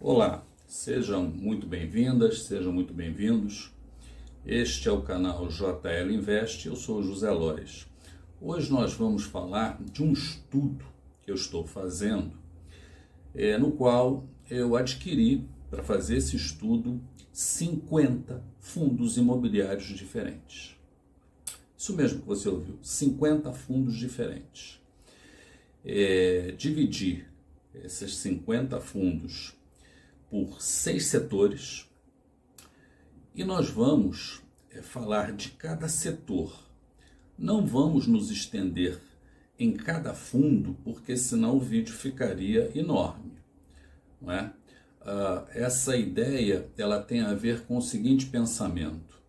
Olá, sejam muito bem-vindas, sejam muito bem-vindos. Este é o canal JL Invest, eu sou o José Lores. Hoje nós vamos falar de um estudo que eu estou fazendo, no qual eu adquiri, para fazer esse estudo, 50 fundos imobiliários diferentes. Isso mesmo que você ouviu, 50 fundos diferentes. Dividi esses 50 fundos por 6 setores e nós vamos falar de cada setor. Não vamos nos estender em cada fundo, porque senão o vídeo ficaria enorme, não é? Essa ideia ela tem a ver com o seguinte pensamento.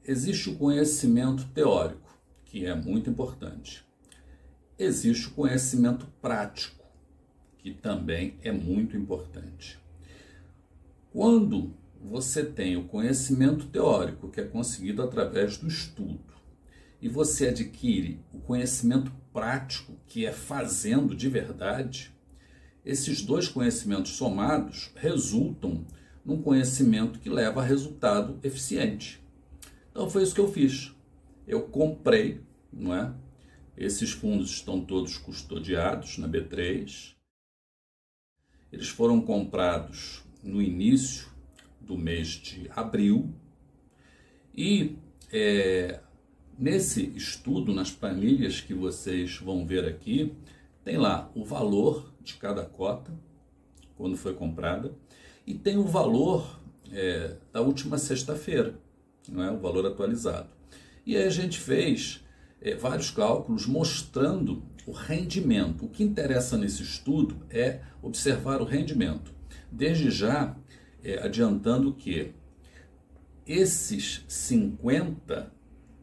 Existe o conhecimento teórico, que é muito importante. Existe o conhecimento prático, que também é muito importante. Quando você tem o conhecimento teórico, que é conseguido através do estudo, e você adquire o conhecimento prático, que é fazendo de verdade, esses dois conhecimentos somados resultam num conhecimento que leva a resultado eficiente. Então foi isso que eu fiz. Eu comprei, não é? Esses fundos estão todos custodiados na B3. Eles foram comprados no início do mês de abril e nesse estudo, nas planilhas que vocês vão ver aqui, tem lá o valor de cada cota, quando foi comprada, e tem o valor da última sexta-feira, não é? O valor atualizado. E aí a gente fez vários cálculos mostrando o rendimento. O que interessa nesse estudo é observar o rendimento. Desde já, adiantando que esses 50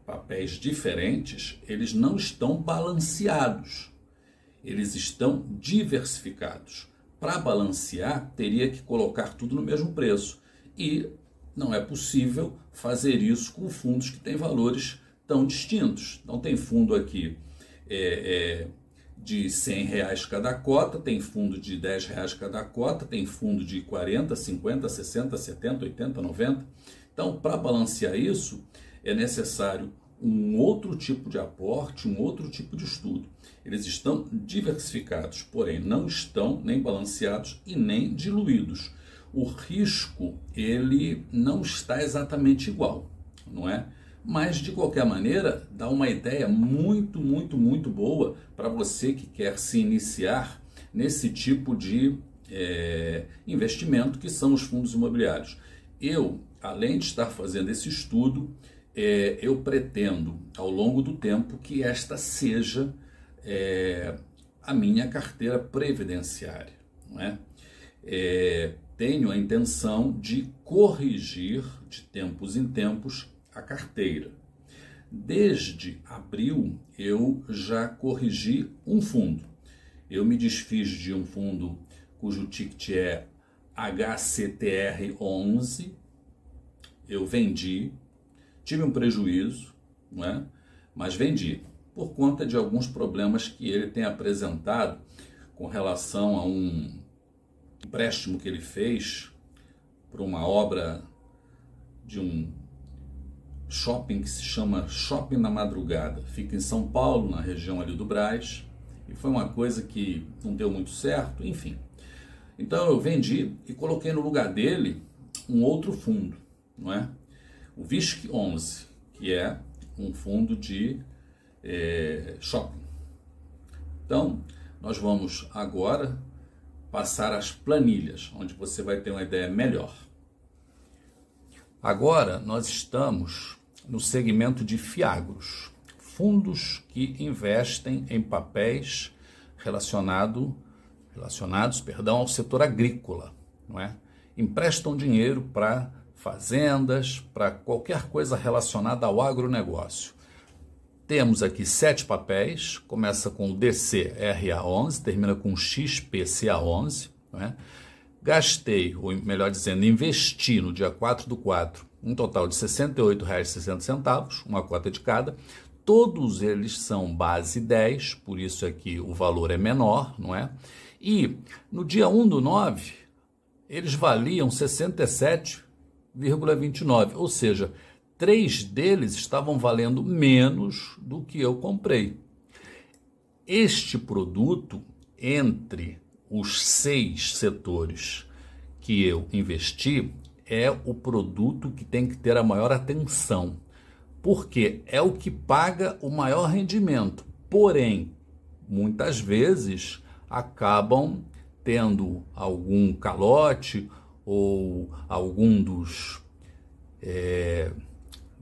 papéis diferentes, eles não estão balanceados, eles estão diversificados. Para balancear, teria que colocar tudo no mesmo preço. E não é possível fazer isso com fundos que têm valores tão distintos. Então tem fundo aqui de R$100 cada cota, tem fundo de R$10 cada cota, tem fundo de 40, 50, 60, 70, 80, 90. Então, para balancear isso, é necessário um outro tipo de aporte, um outro tipo de estudo. Eles estão diversificados, porém não estão nem balanceados e nem diluídos. O risco, ele não está exatamente igual, não é? Mas, de qualquer maneira, dá uma ideia muito, muito, muito boa para você que quer se iniciar nesse tipo de investimento que são os fundos imobiliários. Eu, além de estar fazendo esse estudo, eu pretendo, ao longo do tempo, que esta seja a minha carteira previdenciária, não é? Tenho a intenção de corrigir, de tempos em tempos, a carteira. Desde abril eu já corrigi um fundo. Eu me desfiz de um fundo cujo ticket é HCTR11. Eu vendi, tive um prejuízo, não é? Mas vendi por conta de alguns problemas que ele tem apresentado com relação a um empréstimo que ele fez para uma obra de um shopping que se chama Shopping na Madrugada. Fica em São Paulo, na região ali do Brás, e foi uma coisa que não deu muito certo, enfim. Então eu vendi e coloquei no lugar dele um outro fundo, não é? O VISC11, que é um fundo de shopping. Então, nós vamos agora passar as planilhas, onde você vai ter uma ideia melhor. Agora nós estamos no segmento de FIAGROS, fundos que investem em papéis relacionados ao setor agrícola, não é? Emprestam dinheiro para fazendas, para qualquer coisa relacionada ao agronegócio. Temos aqui 7 papéis, começa com o DCRA11, termina com XPCA11, não é? Gastei, ou melhor dizendo, investi no dia 4/4 um total de R$ 68,60, uma cota de cada. Todos eles são base 10, por isso aqui o valor é menor, não é? E no dia 1/9, eles valiam 67,29, ou seja, 3 deles estavam valendo menos do que eu comprei. Este produto, entre os 6 setores que eu investi, é o produto que tem que ter a maior atenção, porque é o que paga o maior rendimento, porém, muitas vezes acabam tendo algum calote ou algum dos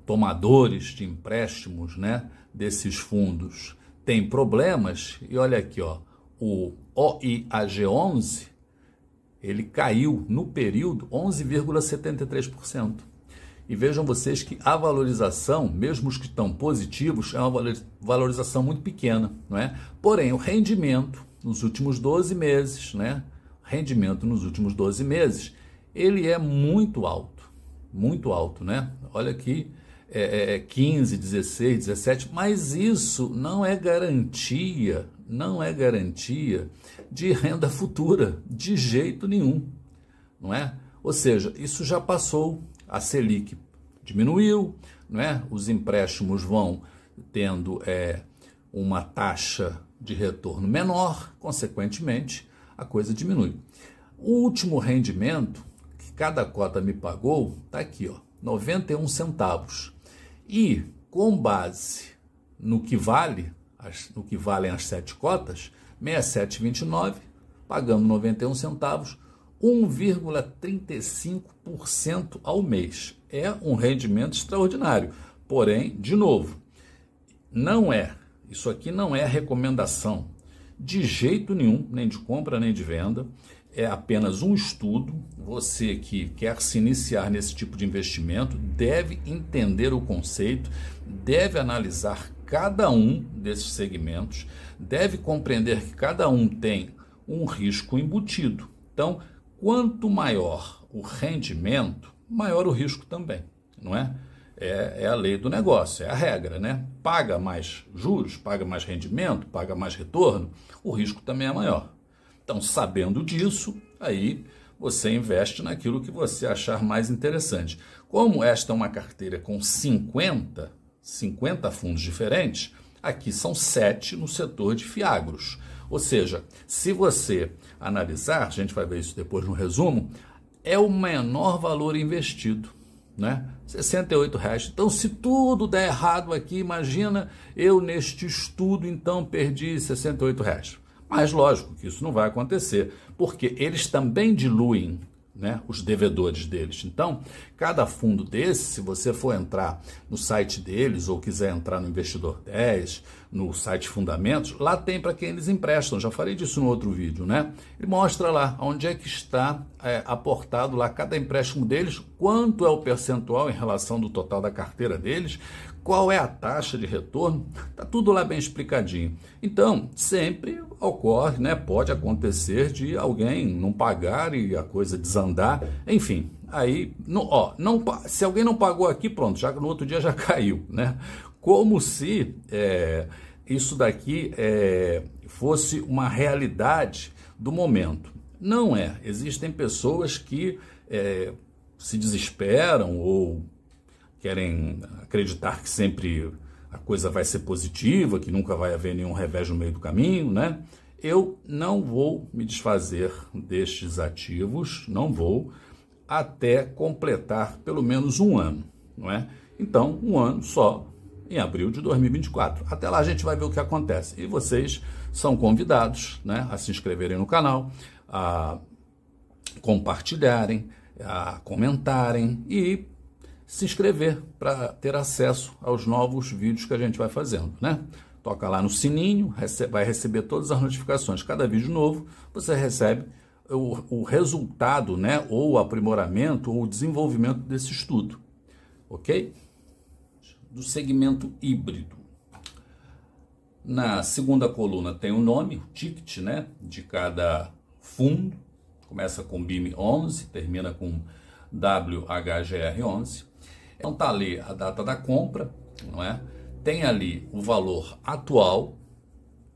tomadores de empréstimos, né, desses fundos tem problemas. E olha aqui, ó, o OIAG11, ele caiu no período 11,73%. E vejam vocês que a valorização, mesmo os que estão positivos, é uma valorização muito pequena, não é? Porém, o rendimento nos últimos 12 meses, né? Ele é muito alto, né? Olha aqui, 15, 16, 17, mas isso não é garantia de renda futura, de jeito nenhum, não é? Ou seja, isso já passou, a Selic diminuiu, não é? Os empréstimos vão tendo uma taxa de retorno menor, consequentemente, a coisa diminui. O último rendimento que cada cota me pagou está aqui, ó, 91 centavos. E com base no que valem as 7 cotas, 67,29, pagando 91 centavos, 1,35% ao mês. É um rendimento extraordinário. Porém, de novo, isso aqui não é recomendação de jeito nenhum, nem de compra nem de venda. É apenas um estudo. Você que quer se iniciar nesse tipo de investimento deve entender o conceito, deve analisar cada um desses segmentos, deve compreender que cada um tem um risco embutido. Então, quanto maior o rendimento, maior o risco também, não é? É a lei do negócio, é a regra, né? Paga mais juros, paga mais rendimento, paga mais retorno, o risco também é maior. Então, sabendo disso, aí você investe naquilo que você achar mais interessante. Como esta é uma carteira com 50 fundos diferentes, aqui são 7 no setor de fiagros. Ou seja, se você analisar, a gente vai ver isso depois no resumo, é o menor valor investido, né? R$68. Então, se tudo der errado aqui, imagina eu neste estudo, então perdi R$68. Mas lógico que isso não vai acontecer, porque eles também diluem, né, os devedores deles. Então, cada fundo desse, se você for entrar no site deles ou quiser entrar no Investidor 10, no site Fundamentos, lá tem para quem eles emprestam. Já falei disso no outro vídeo, né? Ele mostra lá onde é que está aportado lá cada empréstimo deles, quanto é o percentual em relação do total da carteira deles, qual é a taxa de retorno, tá tudo lá bem explicadinho. Então, sempre ocorre, né? Pode acontecer de alguém não pagar e a coisa desandar, enfim. Aí, se alguém não pagou aqui, pronto, já no outro dia já caiu, né? Como se isso daqui fosse uma realidade do momento. Não é. Existem pessoas que se desesperam ou querem acreditar que sempre a coisa vai ser positiva, que nunca vai haver nenhum revés no meio do caminho, né? Eu não vou me desfazer destes ativos, não vou, até completar pelo menos um ano, não é? Então, um ano só em abril de 2024. Até lá a gente vai ver o que acontece. E vocês são convidados, né, a se inscreverem no canal, a compartilharem, a comentarem e se inscrever para ter acesso aos novos vídeos que a gente vai fazendo, né? Toca lá no sininho, vai receber todas as notificações. Cada vídeo novo, você recebe o resultado, né? Ou o aprimoramento, ou o desenvolvimento desse estudo. Ok? Do segmento híbrido. Na segunda coluna tem o nome, o ticket, né? De cada fundo. Começa com BIM 11, termina com WHGR 11. Então tá ali a data da compra, não é? Tem ali o valor atual,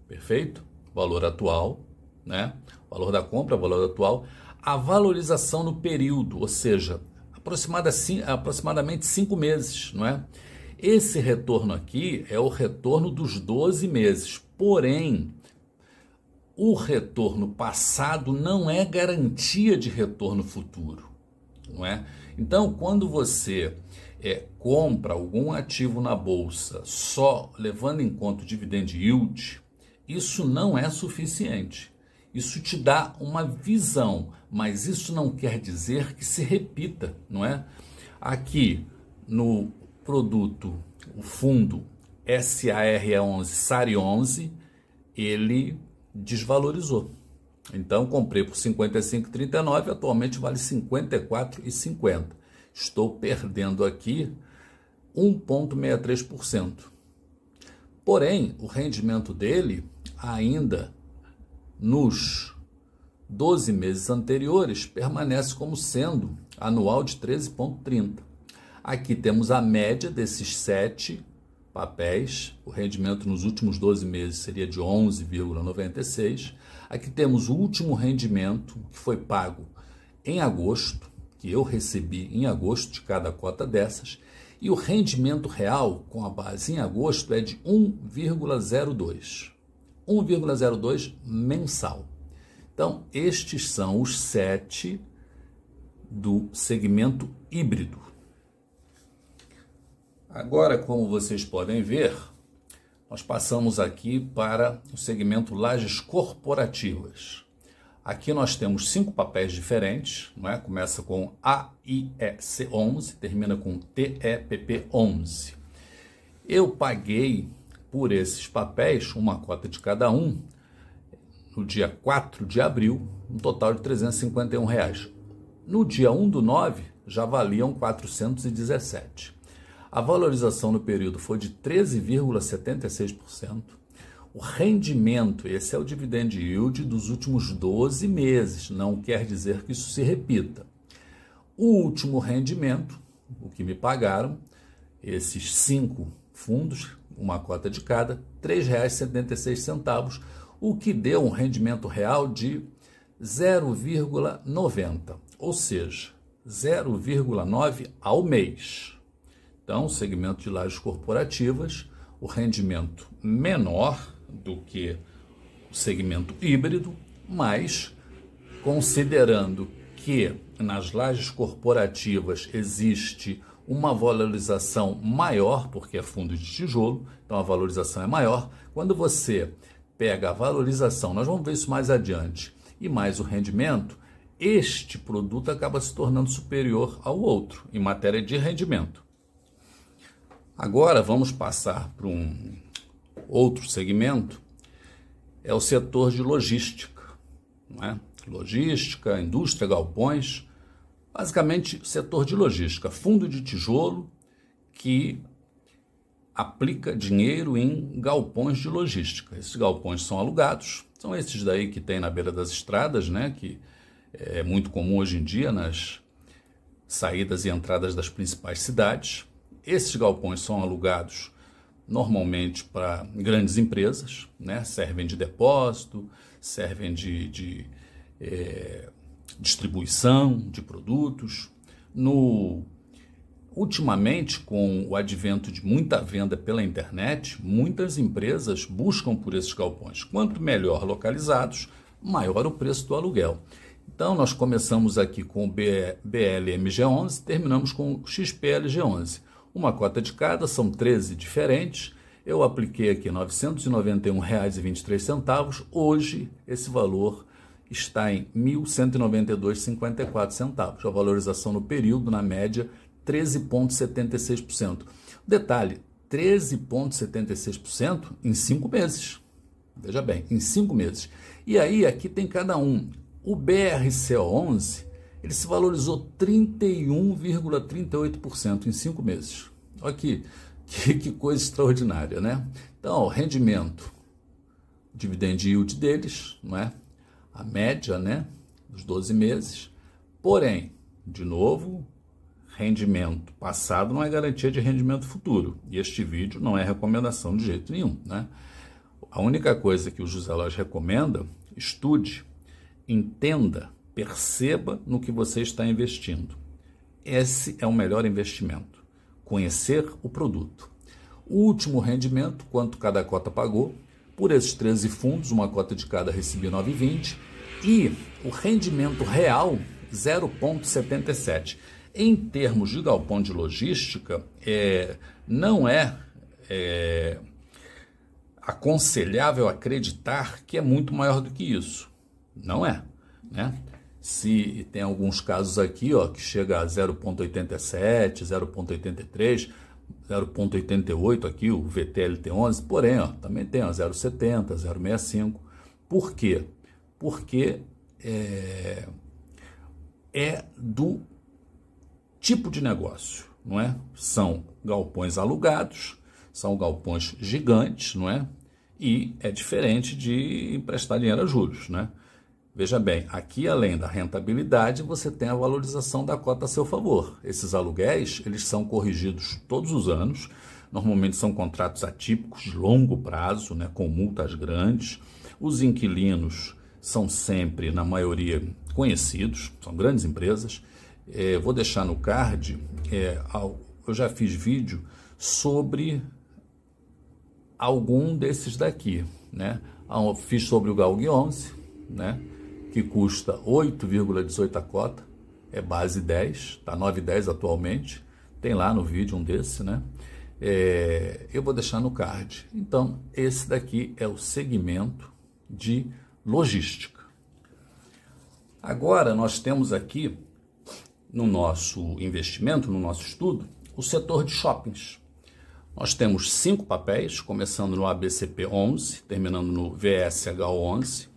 perfeito? Valor atual, né? O valor da compra, o valor atual, a valorização no período, ou seja, aproximadamente 5 meses, não é? Esse retorno aqui é o retorno dos 12 meses, porém, o retorno passado não é garantia de retorno futuro, não é? Então, quando você compra algum ativo na bolsa só levando em conta o dividend yield, isso não é suficiente. Isso te dá uma visão, mas isso não quer dizer que se repita, não é? Aqui no produto, o fundo SARE11, SARE11, ele desvalorizou. Então comprei por R$ 55,39, atualmente vale R$ 54,50. Estou perdendo aqui 1,63%. Porém, o rendimento dele ainda nos 12 meses anteriores permanece como sendo anual de 13,30. Aqui temos a média desses 7 papéis, o rendimento nos últimos 12 meses seria de 11,96. Aqui temos o último rendimento que foi pago em agosto, que eu recebi em agosto de cada cota dessas, e o rendimento real com a base em agosto é de 1,02. 1,02 mensal. Então, estes são os 7 do segmento híbrido. Agora, como vocês podem ver, nós passamos aqui para o segmento lajes corporativas. Aqui nós temos 5 papéis diferentes, não é? Começa com AIEC11, termina com TEPP11. Eu paguei por esses papéis, uma cota de cada um, no dia 4 de abril, um total de R$ 351. No dia 1/9, já valiam 417. A valorização no período foi de 13,76%. O rendimento, esse é o dividend yield dos últimos 12 meses, não quer dizer que isso se repita. O último rendimento, o que me pagaram, esses 5 fundos, uma cota de cada, R$ 3,76, o que deu um rendimento real de 0,90, ou seja, 0,9 ao mês. Então, segmento de lajes corporativas, o rendimento menor do que o segmento híbrido, mas considerando que nas lajes corporativas existe uma valorização maior, porque é fundo de tijolo, então a valorização é maior. Quando você pega a valorização, nós vamos ver isso mais adiante, e mais o rendimento, este produto acaba se tornando superior ao outro em matéria de rendimento. Agora vamos passar para um outro segmento, é o setor de logística, não é? Logística, indústria, galpões, basicamente setor de logística, fundo de tijolo que aplica dinheiro em galpões de logística. Esses galpões são alugados, são esses daí que tem na beira das estradas, né? Que é muito comum hoje em dia nas saídas e entradas das principais cidades. Esses galpões são alugados normalmente para grandes empresas, né? Servem de depósito, servem de distribuição de produtos. Ultimamente, com o advento de muita venda pela internet, muitas empresas buscam por esses galpões. Quanto melhor localizados, maior o preço do aluguel. Então, nós começamos aqui com o BLMG11, terminamos com o XPLG11. Uma cota de cada, são 13 diferentes. Eu apliquei aqui R$ 991,23. Hoje, esse valor está em R$ 1.192,54. A valorização no período, na média, 13,76%. Detalhe, 13,76% em 5 meses. Veja bem, em 5 meses. E aí, aqui tem cada um. O BRCO11, ele se valorizou 31,38% em 5 meses. Olha aqui, que coisa extraordinária, né? Então, o rendimento, o dividend yield deles, não é? A média, né, dos 12 meses. Porém, de novo, rendimento passado não é garantia de rendimento futuro. E este vídeo não é recomendação de jeito nenhum, né? a única coisa que o José Lodge recomenda, estude, entenda, perceba no que você está investindo. Esse é o melhor investimento, conhecer o produto. O último rendimento, quanto cada cota pagou, por esses 13 fundos, uma cota de cada recebi 9,20 e o rendimento real 0,77. Em termos de galpão de logística, não é aconselhável acreditar que é muito maior do que isso. Não é, né? Se tem alguns casos aqui, ó, que chega a 0,87, 0,83, 0,88 aqui, o VTLT11, porém, ó, também tem 0,70, 0,65. Por quê? Porque é do tipo de negócio, não é? São galpões alugados, são galpões gigantes, não é? E é diferente de emprestar dinheiro a juros, né? Veja bem, aqui além da rentabilidade, você tem a valorização da cota a seu favor. Esses aluguéis, eles são corrigidos todos os anos, normalmente são contratos atípicos de longo prazo, né, com multas grandes. Os inquilinos são sempre, na maioria, conhecidos, são grandes empresas. Vou deixar no card, eu já fiz vídeo sobre algum desses daqui, né? Fiz sobre o Galg 11, né? Que custa 8,18 a cota, é base 10, está 9,10 atualmente, tem lá no vídeo um desse, né? Eu vou deixar no card. Então, esse daqui é o segmento de logística. Agora, nós temos aqui, no nosso investimento, no nosso estudo, o setor de shoppings. Nós temos 5 papéis, começando no ABCP 11, terminando no VSH 11.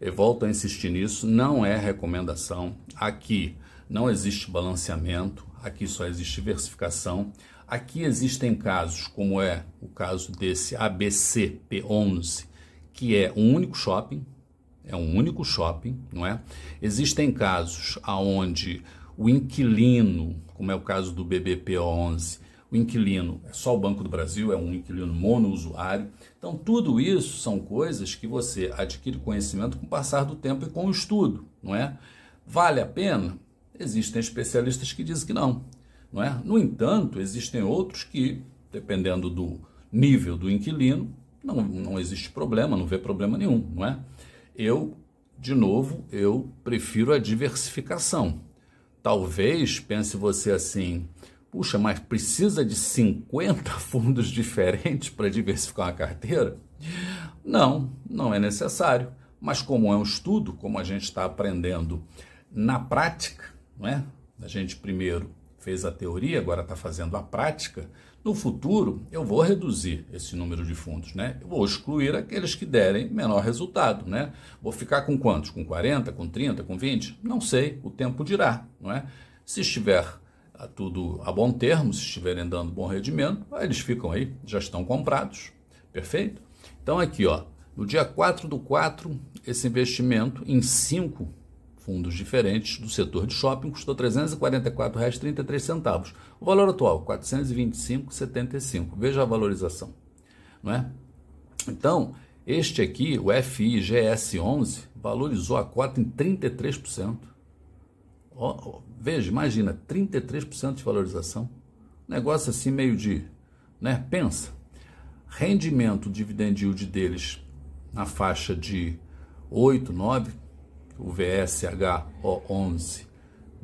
Eu volto a insistir nisso, não é recomendação. Aqui não existe balanceamento, aqui só existe diversificação. Aqui existem casos, como é o caso desse ABCP11, que é um único shopping, não é? Existem casos onde o inquilino, como é o caso do BBP11, o inquilino é só o Banco do Brasil, é um inquilino monousuário. Então, tudo isso são coisas que você adquire conhecimento com o passar do tempo e com o estudo, não é? Vale a pena? Existem especialistas que dizem que não, não é? No entanto, existem outros que, dependendo do nível do inquilino, não existe problema, não vê problema nenhum, não é? De novo, eu prefiro a diversificação. Talvez pense você assim: puxa, mas precisa de 50 fundos diferentes para diversificar uma carteira? Não, não é necessário. Mas como é um estudo, como a gente está aprendendo na prática, não é? A gente primeiro fez a teoria, agora está fazendo a prática. No futuro, eu vou reduzir esse número de fundos, né? Eu vou excluir aqueles que derem menor resultado, né? Vou ficar com quantos? Com 40, com 30, com 20? Não sei, o tempo dirá, não é? Se estiver tudo a bom termo, se estiverem dando bom rendimento, eles ficam aí, já estão comprados, perfeito? Então aqui, ó, no dia 4/4, esse investimento em 5 fundos diferentes do setor de shopping custou R$ 344,33. O valor atual, R$ 425,75. Veja a valorização, não é? Então, este aqui, o FIGS11, valorizou a cota em 33%. Veja, imagina, 33% de valorização. Negócio assim meio de, né? Pensa. Rendimento, dividend yield deles na faixa de 8, 9, o VSH-O11,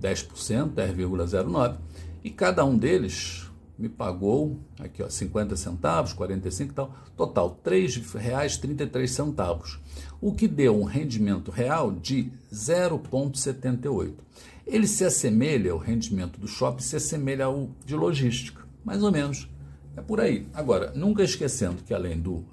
10%, 10,09, e cada um deles me pagou, aqui ó, 50 centavos, 45 e tal, total, R$ 3,33, o que deu um rendimento real de 0,78. Ele se assemelha, o rendimento do shopping se assemelha ao de logística, mais ou menos, é por aí. Agora, nunca esquecendo que além do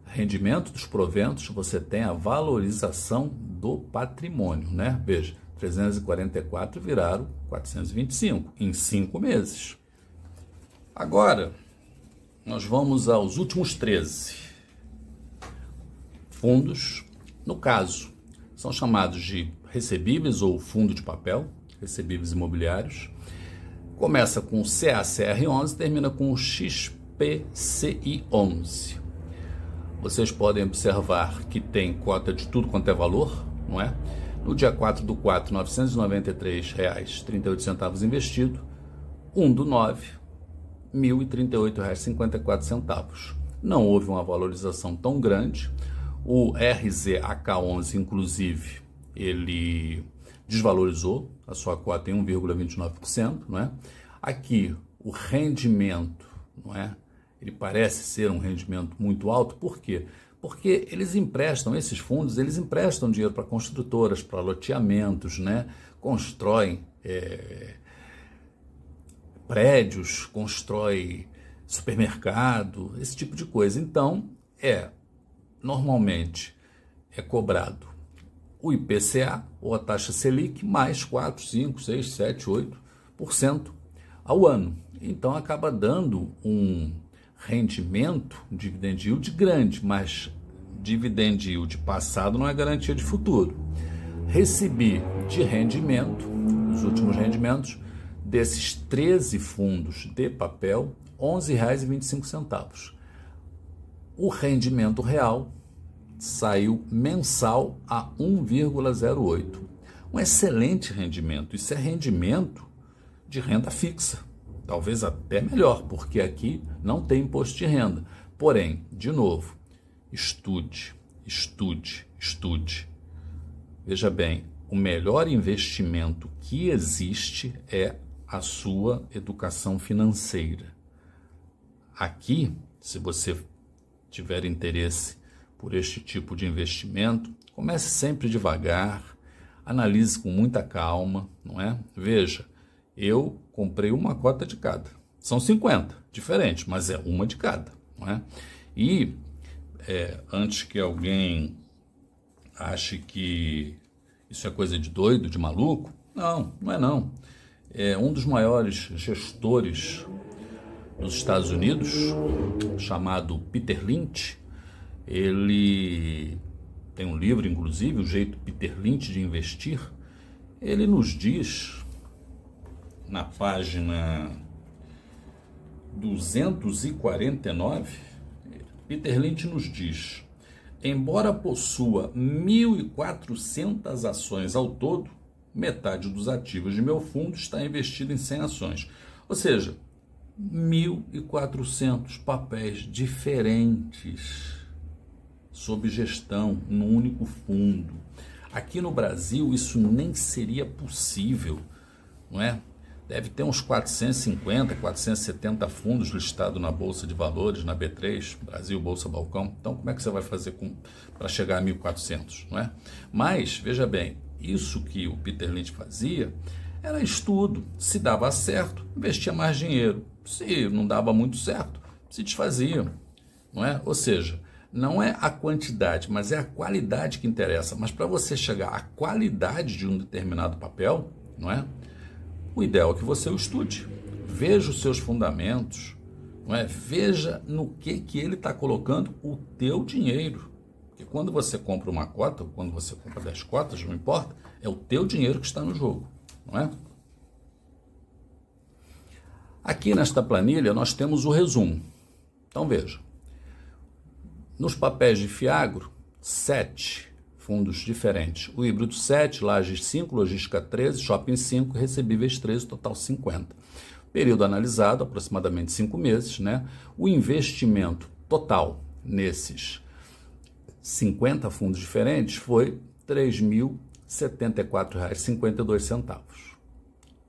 rendimento dos proventos, você tem a valorização do patrimônio, né? Veja, 344 viraram 425 em 5 meses. Agora, nós vamos aos últimos 13 fundos. No caso, são chamados de recebíveis ou fundo de papel, recebíveis imobiliários. Começa com o CACR11, termina com o XPCI11. vocês podem observar que tem cota de tudo quanto é valor, não é? No dia 4/4, R$ 993,38 investido. 1/9, R$ 1.038,54. Não houve uma valorização tão grande. O RZAK11, inclusive, ele desvalorizou a sua cota em 1,29%, não é? Aqui, o rendimento, não é? Ele parece ser um rendimento muito alto. Por quê? Porque eles emprestam, esses fundos, eles emprestam dinheiro para construtoras, para loteamentos, né? Constroem prédios, constrói supermercado, esse tipo de coisa. Então, normalmente é cobrado o IPCA ou a taxa Selic mais 4, 5, 6, 7, 8% ao ano. Então, acaba dando um rendimento, dividend yield grande, mas dividend yield passado não é garantia de futuro. Recebi de rendimento, os últimos rendimentos, desses 13 fundos de papel, R$ 11,25. O rendimento real saiu mensal a 1,08. Um excelente rendimento. Isso é rendimento de renda fixa. Talvez até melhor, porque aqui não tem imposto de renda. Porém, de novo, estude. Veja bem, o melhor investimento que existe é a sua educação financeira. Aqui, se você tiver interesse por este tipo de investimento, comece sempre devagar, analise com muita calma, não é? Veja, eu comprei uma cota de cada. São 50, diferentes, mas é uma de cada, não é? E antes que alguém ache que isso é coisa de doido, de maluco, não é não. Um dos maiores gestores nos Estados Unidos, chamado Peter Lynch, ele tem um livro, inclusive, O Jeito Peter Lynch de Investir. Ele nos diz, na página 249, Peter Lynch nos diz: embora possua 1.400 ações ao todo, metade dos ativos de meu fundo está investido em 100 ações. Ou seja, 1.400 papéis diferentes sob gestão num único fundo. Aqui no Brasil isso nem seria possível, não é? Deve ter uns 450, 470 fundos listados na Bolsa de Valores, na B3, Brasil Bolsa Balcão. Então, como é que você vai fazer para chegar a 1.400, não é? Mas, veja bem, isso que o Peter Lynch fazia era estudo. Se dava certo, investia mais dinheiro. Se não dava muito certo, se desfazia, não é? Ou seja, não é a quantidade, mas é a qualidade que interessa. Mas para você chegar à qualidade de um determinado papel, não é? O ideal é que você o estude, veja os seus fundamentos, não é? Veja no que ele está colocando o teu dinheiro. Porque quando você compra uma cota, ou quando você compra 10 cotas, não importa, é o teu dinheiro que está no jogo, não é? Aqui nesta planilha nós temos o resumo. Então veja, nos papéis de Fiagro, 7 fundos diferentes. O híbrido 7, Lages 5, Logística 13, Shopping 5, Recebíveis 13, total 50. Período analisado, aproximadamente 5 meses, né? O investimento total nesses 50 fundos diferentes foi R$ 3.074,52.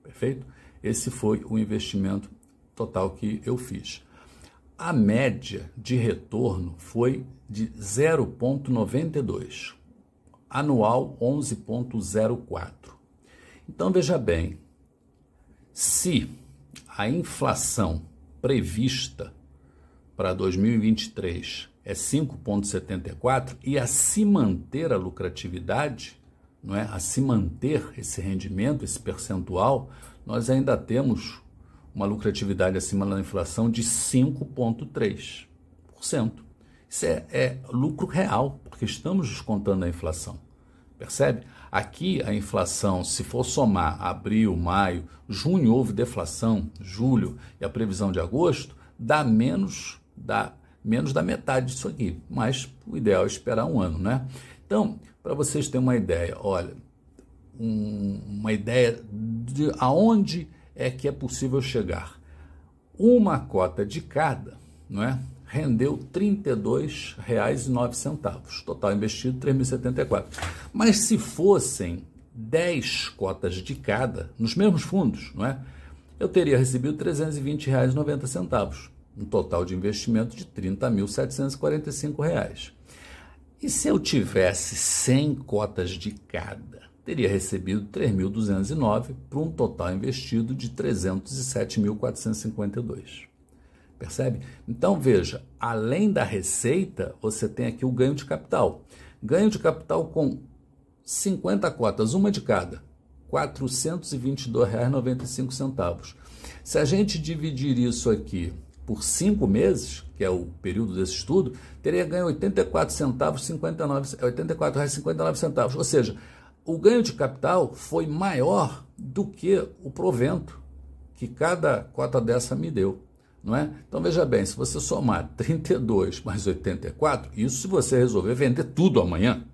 Perfeito? Esse foi o investimento total que eu fiz. A média de retorno foi de 0,92. Anual 11,04. Então veja bem, se a inflação prevista para 2023 é 5,74 e a se manter a lucratividade, não é? A se manter esse rendimento, esse percentual, nós ainda temos uma lucratividade acima da inflação de 5,3%. Isso é lucro real, porque estamos descontando a inflação, percebe? Aqui a inflação, se for somar abril, maio, junho houve deflação, julho e a previsão de agosto, dá menos da metade disso aqui, mas o ideal é esperar um ano, né? Então, para vocês terem uma ideia, olha, uma ideia de aonde é que é possível chegar. Uma cota de cada, não é? Rendeu R$ 32,09, total investido R$ 3.074. Mas se fossem 10 cotas de cada, nos mesmos fundos, não é? Eu teria recebido R$ 320,90, um total de investimento de R$ 30.745. E se eu tivesse 100 cotas de cada, teria recebido 3.209 para um total investido de 307.452. Percebe? Então veja, além da receita, você tem aqui o ganho de capital. Ganho de capital com 50 cotas, uma de cada, R$ 422,95. Se a gente dividir isso aqui por 5 meses, que é o período desse estudo, teria ganho R$ 84,59. Ou seja, o ganho de capital foi maior do que o provento que cada cota dessa me deu, não é? Então veja bem, se você somar 32 mais 84, isso se você resolver vender tudo amanhã.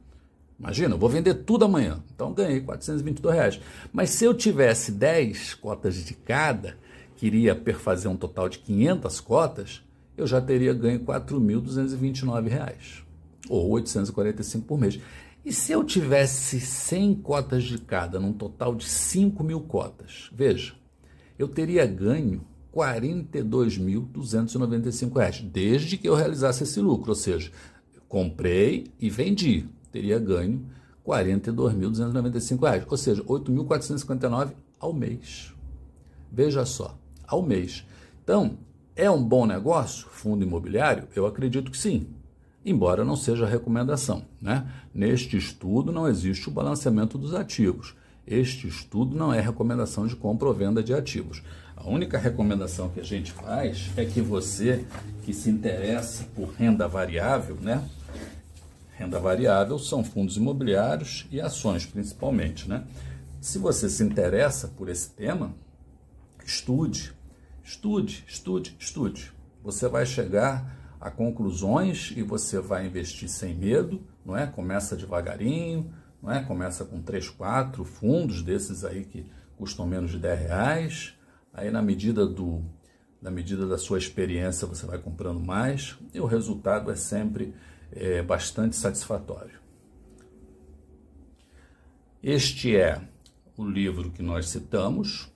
Imagina, eu vou vender tudo amanhã, então ganhei R$ 422. Mas se eu tivesse 10 cotas de cada, queria perfazer um total de 500 cotas, eu já teria ganho R$ 4.229, ou 845 por mês. E se eu tivesse 100 cotas de cada, num total de 5.000 cotas, veja, eu teria ganho R$ 42.295, desde que eu realizasse esse lucro, ou seja, comprei e vendi, teria ganho R$ 42.295, ou seja, R$ 8.459 ao mês. Veja só, ao mês. Então, é um bom negócio, fundo imobiliário? Eu acredito que sim, embora não seja recomendação, né? Neste estudo não existe o balanceamento dos ativos. Este estudo não é recomendação de compra ou venda de ativos. A única recomendação que a gente faz é que você que se interessa por renda variável, né? Renda variável são fundos imobiliários e ações, principalmente, né? Se você se interessa por esse tema, estude. Você vai chegar a conclusões e você vai investir sem medo, não é? Começa devagarinho, não é? Começa com 3, 4 fundos desses aí que custam menos de R$10. Aí na medida da sua experiência você vai comprando mais e o resultado é sempre bastante satisfatório. Este é o livro que nós citamos,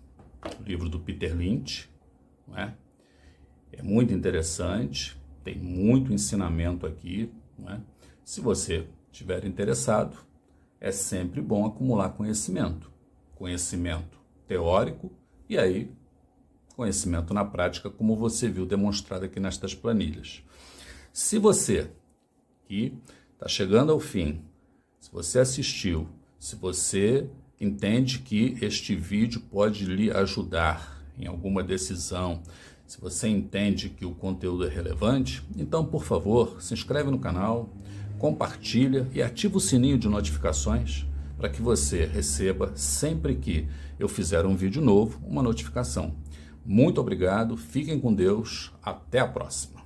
o livro do Peter Lynch, não é? É muito interessante, tem muito ensinamento aqui, não é? Se você estiver interessado, é sempre bom acumular conhecimento teórico e aí conhecimento na prática, como você viu demonstrado aqui nestas planilhas. Se você que está chegando ao fim, se você assistiu, se você entende que este vídeo pode lhe ajudar em alguma decisão, se você entende que o conteúdo é relevante, então, por favor, se inscreve no canal, compartilha e ativa o sininho de notificações para que você receba, sempre que eu fizer um vídeo novo, uma notificação. Muito obrigado, fiquem com Deus, até a próxima.